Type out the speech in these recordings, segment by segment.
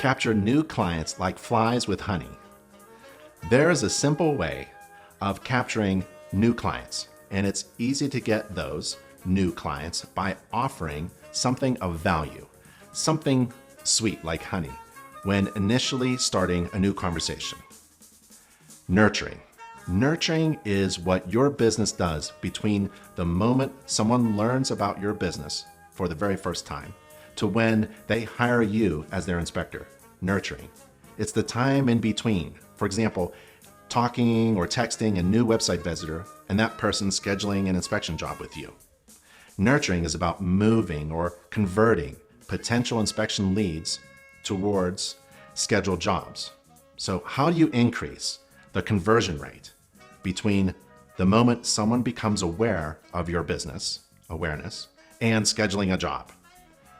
Capture new clients like flies with honey. There is a simple way of capturing new clients, and it's easy to get those new clients by offering something of value, something sweet like honey, when initially starting a new conversation. Nurturing. Nurturing is what your business does between the moment someone learns about your business for the very first time to when they hire you as their inspector. Nurturing. It's the time in between. For example, talking or texting a new website visitor and that person scheduling an inspection job with you. Nurturing is about moving or converting potential inspection leads towards scheduled jobs. So how do you increase the conversion rate between the moment someone becomes aware of your business, awareness, and scheduling a job?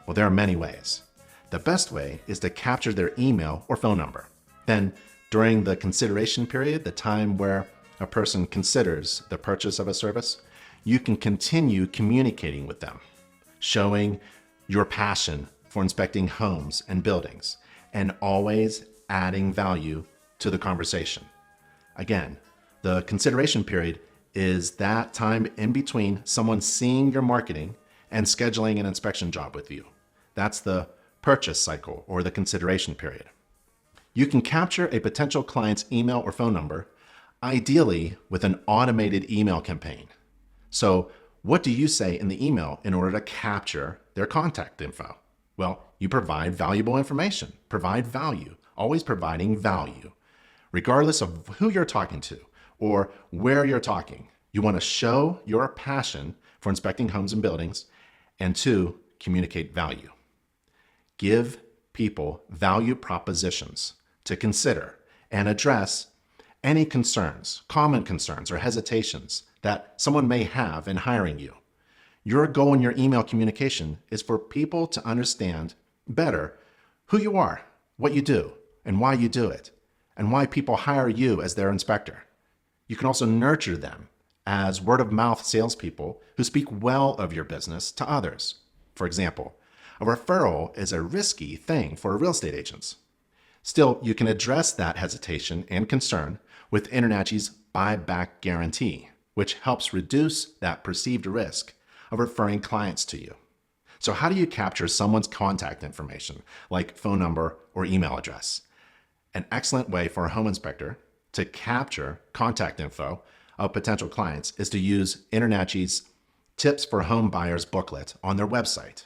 Well, there are many ways. The best way is to capture their email or phone number. Then, during the consideration period, the time where a person considers the purchase of a service, you can continue communicating with them, showing your passion for inspecting homes and buildings, and always adding value to the conversation. Again, the consideration period is that time in between someone seeing your marketing and scheduling an inspection job with you. That's the purchase cycle or the consideration period. You can capture a potential client's email or phone number, ideally with an automated email campaign. So what do you say in the email in order to capture their contact info? Well, you provide valuable information, provide value, always providing value. Regardless of who you're talking to or where you're talking, you want to show your passion for inspecting homes and buildings and to communicate value. Give people value propositions to consider and address any concerns, common concerns or hesitations that someone may have in hiring you. Your goal in your email communication is for people to understand better who you are, what you do, and why you do it, and why people hire you as their inspector. You can also nurture them as word-of-mouth salespeople who speak well of your business to others. For example, a referral is a risky thing for real estate agents. Still, you can address that hesitation and concern with InterNACHI's buyback guarantee, which helps reduce that perceived risk of referring clients to you. So how do you capture someone's contact information, like phone number or email address? An excellent way for a home inspector to capture contact info of potential clients is to use InterNACHI's Tips for Home Buyers booklet on their website.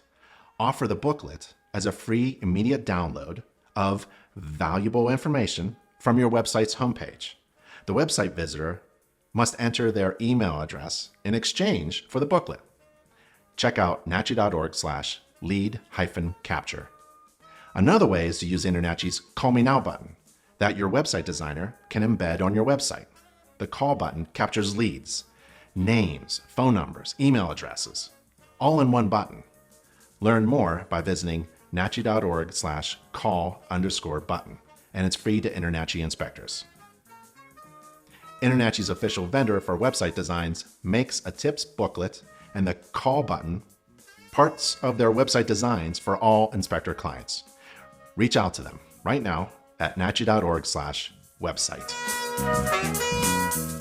Offer the booklet as a free immediate download of valuable information from your website's homepage. The website visitor must enter their email address in exchange for the booklet. Check out nachi.org/lead-capture. Another way is to use InterNACHI's Call Me Now button that your website designer can embed on your website. The call button captures leads, names, phone numbers, email addresses, all in one button. Learn more by visiting nachi.org/call_button, and it's free to InterNACHI inspectors. InterNACHI's official vendor for website designs makes a tips booklet and the call button parts of their website designs for all inspector clients. Reach out to them right now at nachi.org/website.